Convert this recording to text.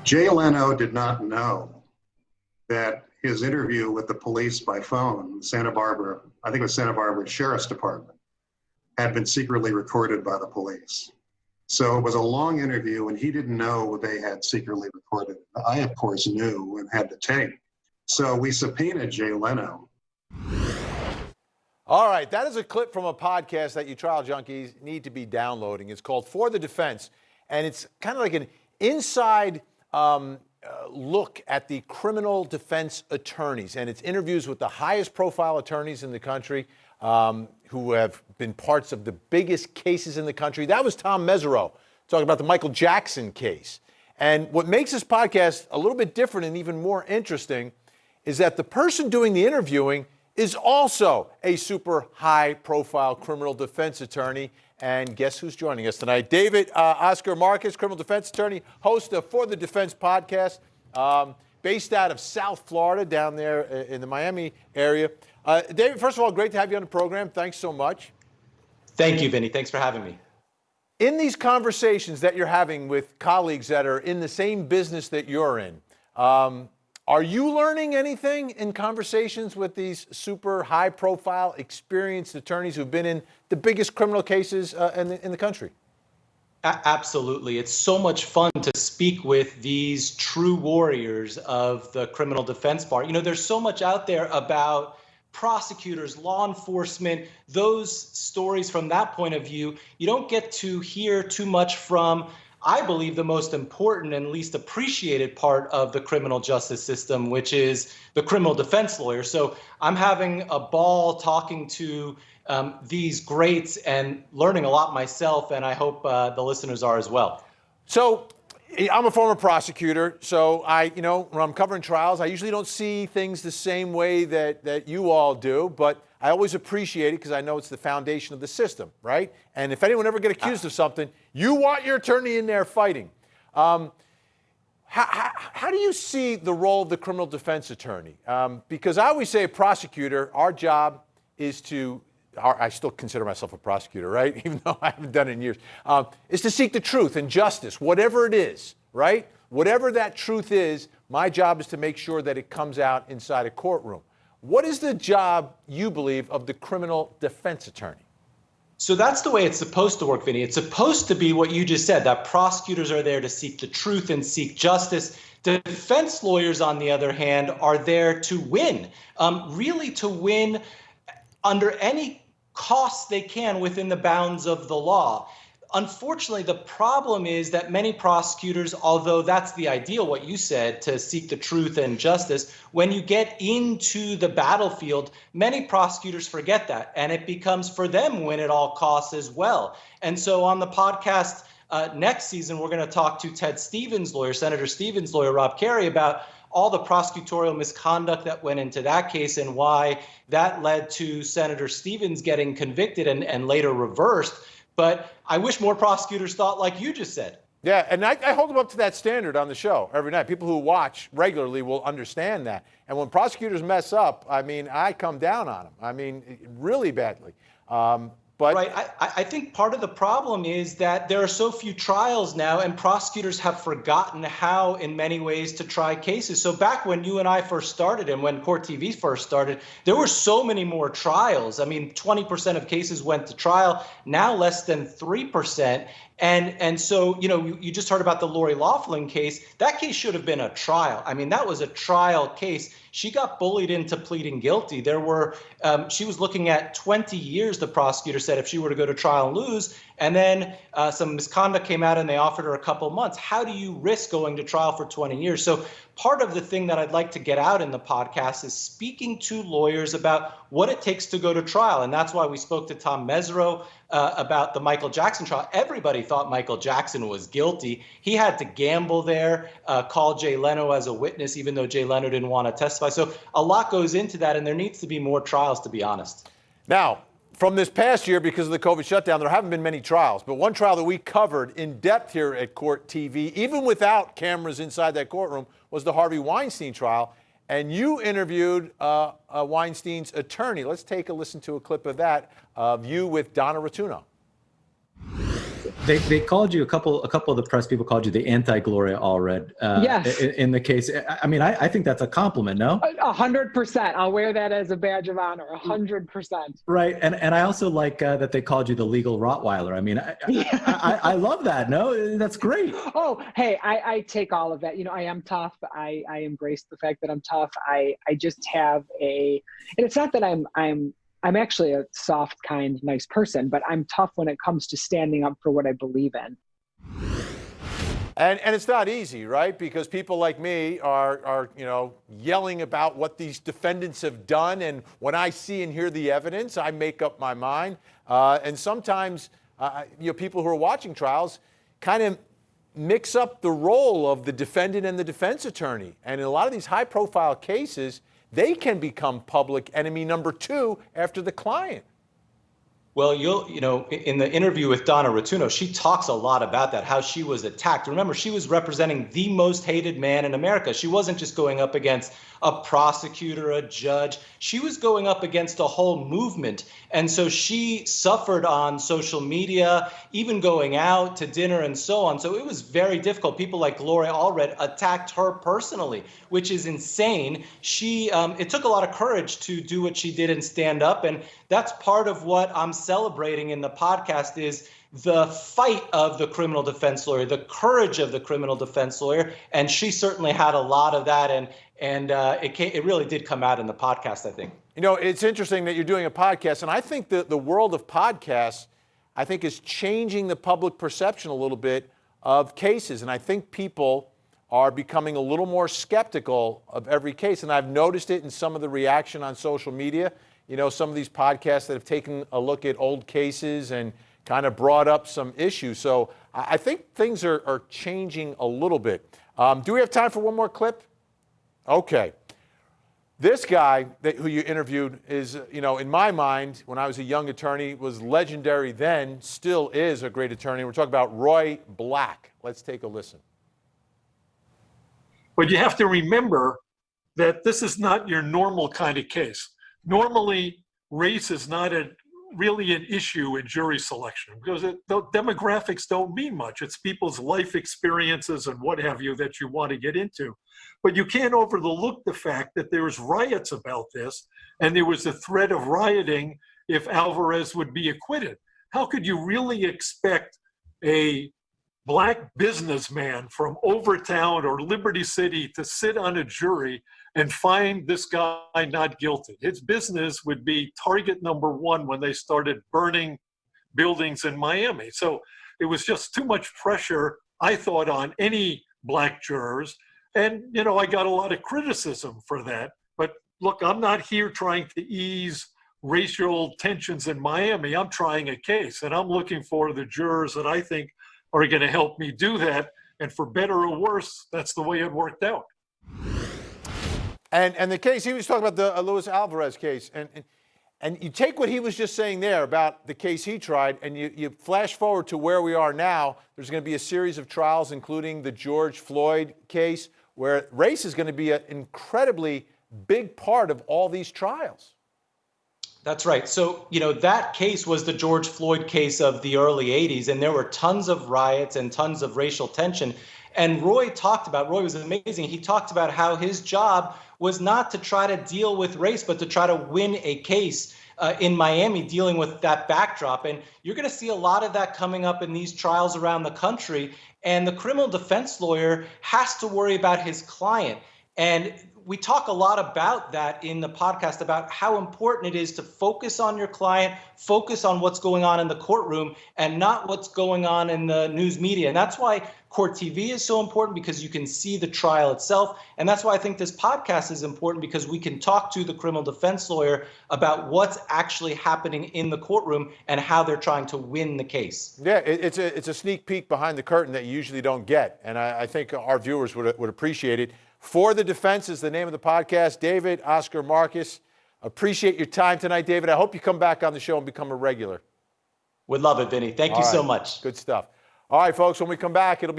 Jay Leno did not know that his interview with the police by phone in Santa Barbara, I think it was Santa Barbara Sheriff's Department, had been secretly recorded by the police. So it was a long interview, and he didn't know they had secretly recorded it. I, of course, knew and had the tape. So we subpoenaed Jay Leno. All right, that is a clip from a podcast that you trial junkies need to be downloading. It's called For the Defense, and it's kind of like an inside look at the criminal defense attorneys, and it's interviews with the highest profile attorneys in the country who have been parts of the biggest cases in the country. That was Tom Mesereau talking about the Michael Jackson case. And what makes this podcast a little bit different and even more interesting is that the person doing the interviewing is also a super high profile criminal defense attorney. And guess who's joining us tonight? David Oscar Markus, criminal defense attorney, host of For the Defense podcast, based out of South Florida, down there in the Miami area. David, first of all, great to have you on the program. Thanks so much. Thank you, Vinny. Thanks for having me. In these conversations that you're having with colleagues that are in the same business that you're in, are you learning anything in conversations with these super high-profile, experienced attorneys who've been in the biggest criminal cases in the country? Absolutely. It's so much fun to speak with these true warriors of the criminal defense bar. You know, there's so much out there about prosecutors, law enforcement, those stories from that point of view. You don't get to hear too much from, I believe, the most important and least appreciated part of the criminal justice system, which is the criminal defense lawyer. So I'm having a ball talking to these greats and learning a lot myself, and I hope the listeners are as well. So I'm a former prosecutor, so when I'm covering trials, I usually don't see things the same way that you all do, but I always appreciate it because I know it's the foundation of the system, right? And if anyone ever get accused of something, you want your attorney in there fighting. How do you see the role of the criminal defense attorney? Because I always say a prosecutor, our job is to, I still consider myself a prosecutor, right? Even though I haven't done it in years, is to seek the truth and justice, whatever it is, right? Whatever that truth is, my job is to make sure that it comes out inside a courtroom. What is the job, you believe, of the criminal defense attorney? So that's the way it's supposed to work, Vinny. It's supposed to be what you just said, that prosecutors are there to seek the truth and seek justice. Defense lawyers, on the other hand, are there to win, really to win under any cost they can within the bounds of the law. Unfortunately, the problem is that many prosecutors, although that's the ideal, what you said, to seek the truth and justice, when you get into the battlefield, many prosecutors forget that, and it becomes for them win at all costs as well. And so on the podcast next season, we're going to talk to Ted Stevens' lawyer, Senator Stevens' lawyer, Rob Carey, about all the prosecutorial misconduct that went into that case and why that led to Senator Stevens getting convicted and later reversed. But I wish more prosecutors thought like you just said. Yeah, and I hold them up to that standard on the show every night. People who watch regularly will understand that. And when prosecutors mess up, I come down on them. Really badly. Right. I think part of the problem is that there are so few trials now, and prosecutors have forgotten how, in many ways, to try cases. So back when you and I first started and when Court TV first started, there were so many more trials. 20% of cases went to trial, now less than 3%. And so, you just heard about the Lori Loughlin case. That case should have been a trial. That was a trial case. She got bullied into pleading guilty. She was looking at 20 years, the prosecutor said, if she were to go to trial and lose. And then some misconduct came out and they offered her a couple months. How do you risk going to trial for 20 years? So part of the thing that I'd like to get out in the podcast is speaking to lawyers about what it takes to go to trial. And that's why we spoke to Tom Mesereau about the Michael Jackson trial. Everybody thought Michael Jackson was guilty. He had to gamble there, call Jay Leno as a witness, even though Jay Leno didn't want to testify. So a lot goes into that, and there needs to be more trials, to be honest. Now, from this past year, because of the COVID shutdown, there haven't been many trials. But one trial that we covered in depth here at Court TV, even without cameras inside that courtroom, was the Harvey Weinstein trial. And you interviewed Weinstein's attorney. Let's take a listen to a clip of that, of you with Donna Rotuno. They called you, a couple of the press people called you the anti-Gloria Allred Yes. in the case. I mean, I think that's a compliment, no? 100%. I'll wear that as a badge of honor. 100%. Right, and I also like that they called you the legal Rottweiler. I mean, I love that. No, that's great. Oh, hey, I take all of that. You know, I am tough. I embrace the fact that I'm tough. I just have and it's not that I'm actually a soft, kind, nice person, but I'm tough when it comes to standing up for what I believe in. And it's not easy, right? Because people like me are yelling about what these defendants have done, and when I see and hear the evidence, I make up my mind. And sometimes, people who are watching trials kind of mix up the role of the defendant and the defense attorney. And in a lot of these high-profile cases, they can become public enemy number 2 after the client. Well, in the interview with Donna Rotuno, she talks a lot about that, how she was attacked. Remember, she was representing the most hated man in America. She wasn't just going up against a prosecutor, a judge. She was going up against a whole movement. And so she suffered on social media, even going out to dinner and so on. So it was very difficult. People like Gloria Allred attacked her personally, which is insane. It took a lot of courage to do what she did and stand up. And that's part of what I'm celebrating in the podcast is the fight of the criminal defense lawyer, the courage of the criminal defense lawyer. And she certainly had a lot of that. And it really did come out in the podcast, I think. You know, it's interesting that you're doing a podcast, and I think that the world of podcasts, I think, is changing the public perception a little bit of cases. And I think people are becoming a little more skeptical of every case. And I've noticed it in some of the reaction on social media. You know, some of these podcasts that have taken a look at old cases and kind of brought up some issues. So I think things are changing a little bit. Do we have time for one more clip? Okay. This guy who you interviewed is, in my mind, when I was a young attorney, was legendary then, still is a great attorney. We're talking about Roy Black. Let's take a listen. But you have to remember that this is not your normal kind of case. Normally, race is not really an issue in jury selection because the demographics don't mean much. It's people's life experiences and what have you that you want to get into. But you can't overlook the fact that there was riots about this, and there was a threat of rioting if Alvarez would be acquitted. How could you really expect a black businessman from Overtown or Liberty City to sit on a jury and find this guy not guilty? His business would be target number 1 when they started burning buildings in Miami. So it was just too much pressure, I thought, on any black jurors. And, I got a lot of criticism for that. But look, I'm not here trying to ease racial tensions in Miami. I'm trying a case, and I'm looking for the jurors that I think are going to help me do that. And for better or worse, that's the way it worked out. And the case, he was talking about the Luis Alvarez case. And you take what he was just saying there about the case he tried, and you flash forward to where we are now. There's going to be a series of trials, including the George Floyd case, where race is going to be an incredibly big part of all these trials. That's right. So, that case was the George Floyd case of the early 80s, and there were tons of riots and tons of racial tension. And Roy was amazing. He talked about how his job was not to try to deal with race, but to try to win a case in Miami dealing with that backdrop. And you're going to see a lot of that coming up in these trials around the country. And the criminal defense lawyer has to worry about his client. And we talk a lot about that in the podcast, about how important it is to focus on your client, focus on what's going on in the courtroom and not what's going on in the news media. And that's why Court TV is so important, because you can see the trial itself. And that's why I think this podcast is important, because we can talk to the criminal defense lawyer about what's actually happening in the courtroom and how they're trying to win the case. Yeah, it's a sneak peek behind the curtain that you usually don't get. And I think our viewers would appreciate it. For the Defense is the name of the podcast. David Oscar Markus, appreciate your time tonight, David. I hope you come back on the show and become a regular. Would love it, Vinny. Thank you so much. Good stuff. All right, folks, when we come back, it'll be